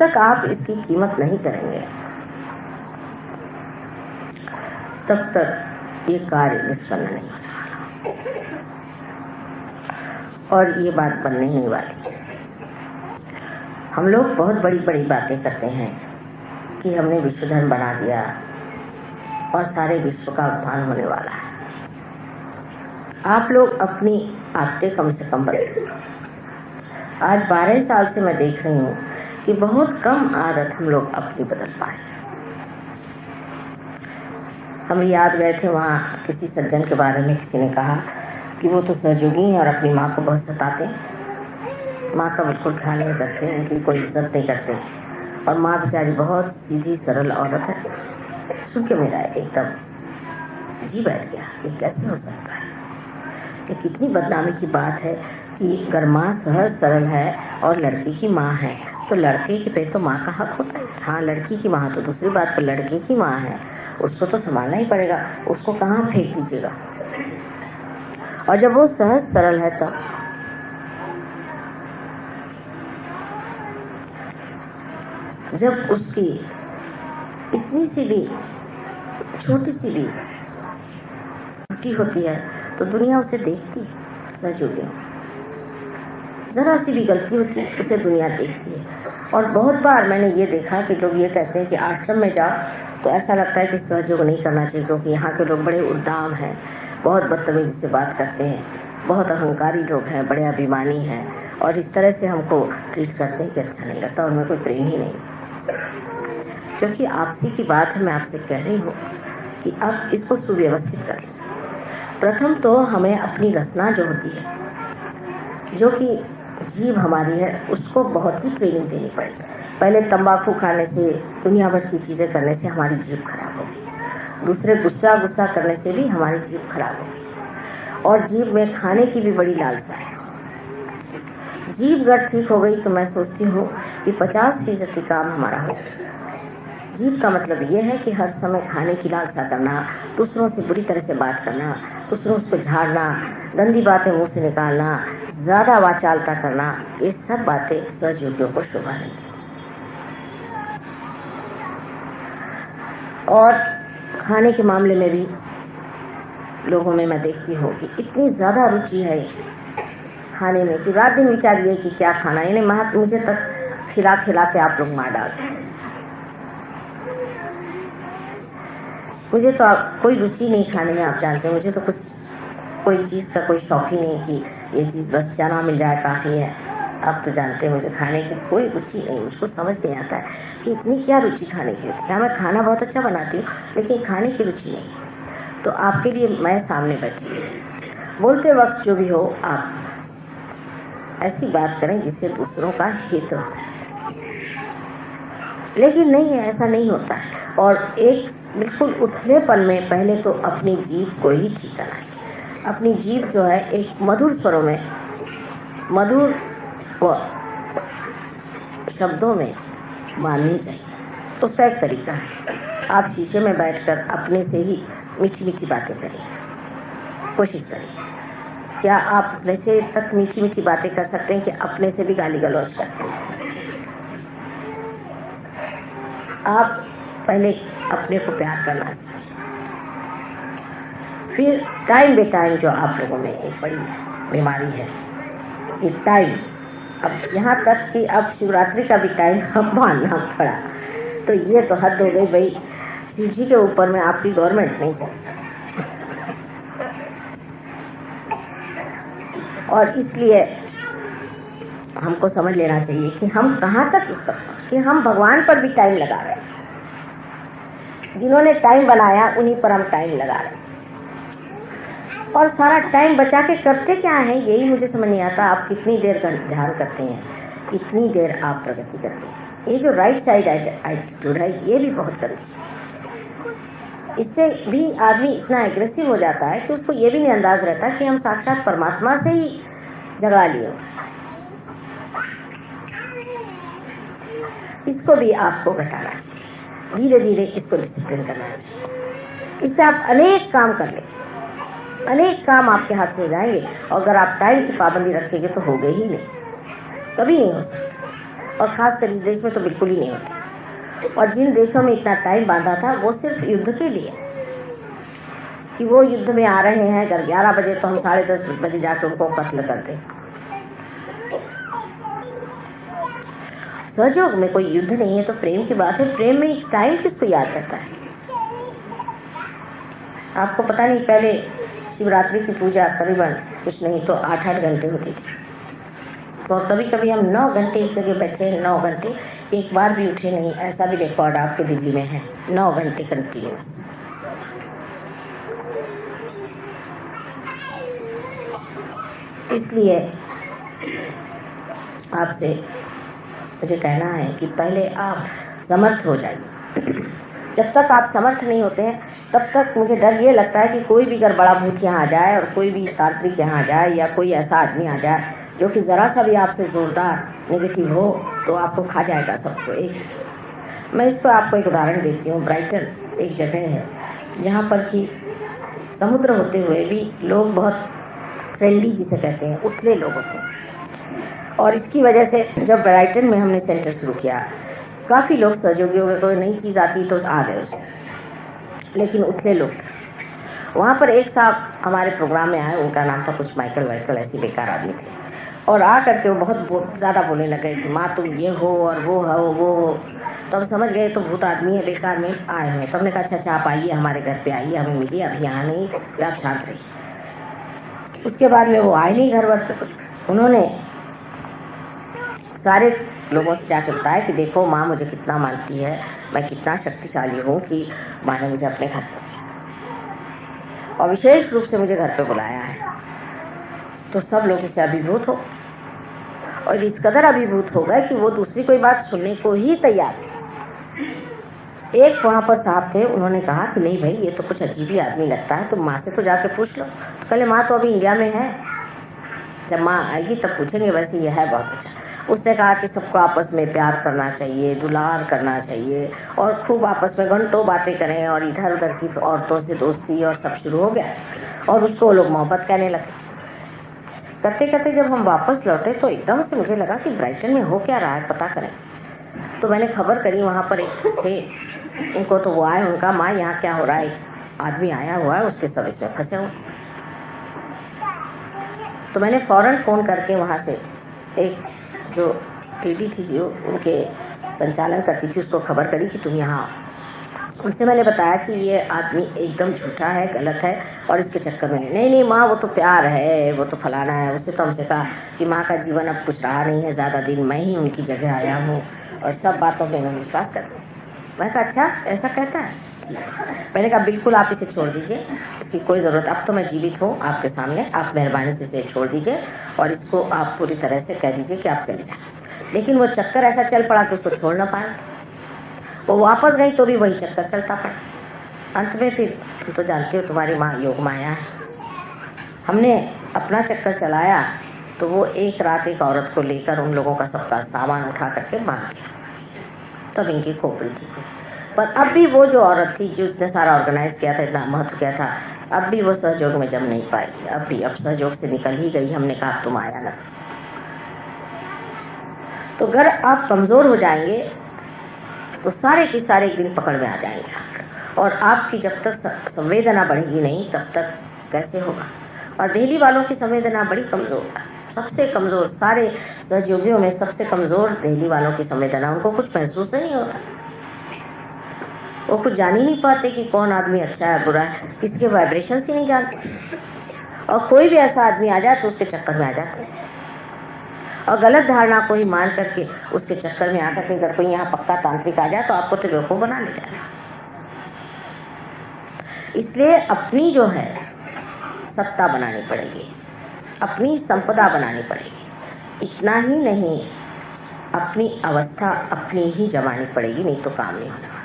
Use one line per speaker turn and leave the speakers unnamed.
तक आप इसकी कीमत नहीं करेंगे, तब तक ये कार्य निष्पन्न नहीं होने वाला और ये बात बनने ही नहीं वाली। हम लोग बहुत बड़ी बड़ी बातें करते हैं कि हमने विश्व धर्म बना दिया और सारे विश्व का उत्थान होने वाला है। आप लोग अपनी आदतें कम से कम बदलें। आज 12 साल से मैं देख रही हूँ कि बहुत कम आदत हम लोग अपनी बदल पाए। हम याद गए थे, वहाँ किसी सज्जन के बारे में किसी ने कहा कि वो तो सहयोगी हैं और अपनी माँ को बहुत सताते, माँ का बिल्कुल ख्याल नहीं करते, उनकी कोई इज्जत नहीं करते और माँ बेचारी बहुत सीधी सरल औरत है। सुन के मेरा एकदम जी बैठ गया, ये कैसे हो सकता है? ये कितनी बदनामी की बात है कि अगर माँ सहज सरल है और लड़की की माँ है तो लड़के के पे तो माँ का हक होता है। हाँ, लड़की की माँ तो दूसरी बात, पर लड़के की माँ है, उसको तो संभालना ही पड़ेगा, उसको कहाँ फेंक दीजिएगा। और जब वो सहज सरल है तब जब उसकी इतनी सी भी छोटी सी भी त्रुटि होती है तो दुनिया उसे देखती है। जरा सी भी गलती होती है उसे दुनिया देखती है। और बहुत बार मैंने ये देखा कि लोग ये कहते हैं कि आश्रम में जाओ तो ऐसा लगता है कि सहयोग नहीं करना चाहिए, क्योंकि यहाँ के लोग बड़े उद्दाम हैं, बहुत बदतमीजी से बात करते हैं, बहुत अहंकारी लोग हैं, बड़े अभिमानी हैं और इस तरह से हमको ट्रीट करते हैं कि अच्छा नहीं लगता और मैं कोई प्रेम ही नहीं। क्योंकि आपसी की बात है, मैं आपसे कह रही हूँ कि आप इसको सुव्यवस्थित कर लें। प्रथम तो हमें अपनी रचना जो होती है, जो कि जीव हमारी है, उसको बहुत ही ट्रेनिंग देनी पड़ेगी। पहले तंबाकू खाने से, दुनिया भर की चीजें करने से हमारी जीभ खराब होगी, दूसरे गुस्सा करने से भी हमारी जीभ खराब होगी और जीभ में खाने की भी बड़ी लालसा है। जीभ अगर ठीक हो गई तो मैं सोचती हूँ कि 50% काम हमारा हो। जीभ का मतलब ये है कि हर समय खाने की लालसा करना, दूसरों से बुरी तरह से बात करना, दूसरों को झाड़ना, गंदी बातें मुंह से निकालना, ज्यादा वाचालता करना, ये सब बातें सहयोगियों को शोभा नहीं। और खाने के मामले में भी लोगों में मैं देखती हूँ कि इतनी ज्यादा रुचि है खाने में कि रात दिन विचार ये कि क्या खाना, यानी मुझे तक खिला खिला के आप लोग मार डालते हैं। मुझे तो कोई रुचि नहीं खाने में, आप जानते हैं, मुझे तो कुछ कोई चीज का कोई शौक ही नहीं कि ये चीज बस जाना मिल जाए काफी है। आप तो जानते हैं मुझे खाने की कोई रुचि नहीं, मुझको समझ नहीं आता है कि इतनी क्या रुचि खाने की होती है। मैं खाना बहुत अच्छा बनाती हूँ लेकिन खाने की रुचि नहीं। तो आपके लिए मैं सामने बैठी हूँ, बोलते वक्त जो भी हो आप ऐसी बात करें जिससे दूसरों का हित हो। लेकिन नहीं है, ऐसा नहीं होता है। और एक बिल्कुल उथलेपन में पहले तो अपनी जीभ को ही ठीक कराएं। अपनी जीभ जो है एक मधुर स्वरों में, मधुर शब्दों में माननी चाहिए। तो उसका एक तरीका है, आप शीशे में बैठकर अपने से ही मीठी मीठी बातें करें, कोशिश करें। क्या आप वैसे तक मीठी मीठी बातें कर सकते हैं कि अपने से भी गाली गलौज करते हैं? आप पहले अपने को प्यार करना चाहिए। फिर टाइम बे टाइम जो आप लोगों में एक बड़ी बीमारी है कि टाइम, अब यहाँ तक कि अब शिवरात्रि का भी टाइम हम मानना पड़ा, तो ये तो हद हो गई भाई। शिव जी के ऊपर में आपकी गवर्नमेंट नहीं है और इसलिए हमको समझ लेना चाहिए कि हम कहाँ तक कि हम भगवान पर भी टाइम लगा रहे हैं। जिन्होंने टाइम बनाया उन्हीं पर हम टाइम लगा रहे हैं और सारा टाइम बचा के करते क्या है, यही मुझे समझ नहीं आता। आप कितनी देर का ध्यान करते हैं, कितनी देर आप प्रगति करते हैं। ये जो राइट साइड एटीट्यूड है ये भी बहुत जरूरी है। इससे भी आदमी इतना एग्रेसिव हो जाता है कि उसको ये भी नहीं अंदाज रहता कि हम साक्षात परमात्मा से ही झगड़ा लिए। इसको भी आपको घटाना है, धीरे धीरे इसको डिसिप्लिन करना है। इससे आप अनेक काम कर ले, अनेक काम आपके हाथ में जाएंगे और अगर आप टाइम की पाबंदी रखेंगे तो होंगे ही नहीं, कभी नहीं हो सकता। और खासकर इस देश में तो बिल्कुल ही नहीं होती। और जिन देशों में इतना टाइम बांधा था वो सिर्फ युद्ध के लिए कि वो युद्ध में आ रहे हैं, 11 बजे तो हम 10:30 बजे जाकर उनको कत्ल कर दें। सहयोग में कोई युद्ध नहीं है तो प्रेम की बात है। प्रेम में टाइम किसको याद करता है? आपको पता नहीं, पहले शिवरात्रि की पूजा करीबन कुछ नहीं तो 8-8 घंटे होती थी, तो कभी कभी हम 9 घंटे एक जगह बैठे, 9 घंटे एक बार भी उठे नहीं, ऐसा भी रिकॉर्ड आपके दिल्ली में है, 9 घंटे कंटिन्यू। इसलिए आपसे मुझे कहना है कि पहले आप समर्थ हो जाइए। जब तक आप समर्थ नहीं होते हैं तब तक मुझे डर ये लगता है कि कोई भी अगर बड़ा भूत यहाँ आ जाए और कोई भी तांत्रिक यहाँ आ जाए या कोई ऐसा आदमी आ जाए जो कि जरा सा भी आपसे जोरदार नेगेटिव हो तो आपको खा जाएगा सबको। मैं इस पर आपको एक उदाहरण देती हूँ। ब्राइटन एक जगह है जहाँ पर कि समुद्र होते हुए भी लोग बहुत फ्रेंडली जिसे कहते हैं, उथले लोग होते हैं। और इसकी वजह से जब ब्राइटन में हमने सेंटर शुरू किया, काफ़ी लोग सहयोगियों को नई चीज़ आती तो आ गए उसमें, लेकिन उथले लोग। वहाँ पर एक साहब हमारे प्रोग्राम में आए, उनका नाम था कुछ माइकल वाइकल, ऐसी बेकार आदमी थे, और आ करके वो बहुत ज़्यादा बोलने लगे कि माँ तुम ये हो और वो हो वो हो। तो हम समझ गए तो भूत आदमी है, बेकार में आए हैं। तो हमने कहा अच्छा आप आइए, हमारे घर पे आइए, हमें मिलिए, अभी यहाँ नहीं, आप शांत रहिए। उसके बाद में वो आए नहीं घर वर से कुछ। उन्होंने सारे लोगों से जाकर बताया कि देखो माँ मुझे कितना मानती है, मैं कितना शक्तिशाली हूँ कि माँ ने मुझे अपने घर पर और विशेष रूप से मुझे घर पे बुलाया है। तो सब लोग इससे अभिभूत हो और इस कदर अभिभूत हो गए कि वो दूसरी कोई बात सुनने को ही तैयार थे। एक वहाँ पर साहब थे, उन्होंने कहा कि नहीं भाई ये तो कुछ अजीब ही आदमी लगता है, तुम माँ से तो जाके पूछ लो। पहले माँ तो अभी इंडिया में है, जब माँ आएगी तब पूछेंगे। वैसे ये है बहुत अच्छा। उसने कहा कि सबको आपस में प्यार करना चाहिए, दुलार करना चाहिए और खूब आपस में घंटों बातें करें और इधर उधर की औरतों से दोस्ती और सब शुरू हो गया और उसको लोग मोहब्बत कहने लगे। करते करते जब हम वापस लौटे तो एकदम से मुझे लगा कि ब्राइटन में हो क्या रहा है, पता करें। तो मैंने खबर करी, वहाँ पर एक थे, उनको तो वो आए, उनका माँ यहाँ क्या हो रहा है, आदमी आया हुआ है, उसके सब इसमें फंसे हुए। तो मैंने फौरन फ़ोन करके वहाँ से एक जो टीडी थी जो उनके संचालन करती थी उसको खबर करी कि तुम यहाँ। उनसे मैंने बताया कि ये आदमी एकदम झूठा है, गलत है और इसके चक्कर में नहीं माँ वो तो प्यार है, वो तो फलाना है। उससे तो हमसे कहा कि माँ का जीवन अब कुछ रहा नहीं है ज़्यादा दिन, मैं ही उनकी जगह आया हूँ और सब बातों में मैं विश्वास करती हूँ। मैं कहा अच्छा ऐसा कहता है। मैंने कहा बिल्कुल आप इसे छोड़ दीजिए, इसकी कोई ज़रूरत, अब तो मैं जीवित हूँ आपके सामने, आप मेहरबानी से इसे छोड़ दीजिए और इसको आप पूरी तरह से कह दीजिए कि आप चले जाए। लेकिन वो चक्कर ऐसा चल पड़ा कि उसको छोड़ ना पाए। वो वापस गई तो भी वही चक्कर चलता पड़ा। अंत में फिर तुम तो जानते हो तुम्हारी माँ योग माया है, हमने अपना चक्कर चलाया तो वो एक रात एक औरत को लेकर उन लोगों का सबका सामान उठा करके बांध दिया, तब इनकी खोपड़ी थी। पर अब भी वो जो औरत थी जो उसने सारा ऑर्गेनाइज किया था, इतना महत्व किया था, अब भी वो सहयोग में जम नहीं पाई। अब सहयोग से निकल ही गई। हमने कहा तुम आया ना। तो अगर आप कमजोर हो जाएंगे तो सारे के सारे दिन पकड़ में आ जाएंगे और आपकी जब तक संवेदना बढ़ेगी नहीं तब तक कैसे होगा। और दिल्ली वालों की संवेदना बड़ी कमजोर है, सबसे कमजोर, सारे सहयोगियों में सबसे कमजोर दिल्ली वालों की संवेदना। उनको कुछ महसूस नहीं होता, वो कुछ जान ही नहीं पाते कि कौन आदमी अच्छा है बुरा है, किसके वाइब्रेशन ही नहीं जानते। और कोई भी ऐसा आदमी आ जाए तो उसके चक्कर में आ जाते हैं और गलत धारणा को ही मान करके उसके चक्कर में आकर के अगर कोई यहाँ पक्का तांत्रिक आ जाए तो आपको तो बेवकूफ बना ले जाए। इसलिए अपनी जो है सत्ता बनानी पड़ेगी, अपनी संपदा बनानी पड़ेगी। इतना ही नहीं, अपनी अवस्था अपनी ही जमानी पड़ेगी, नहीं तो काम नहीं होना।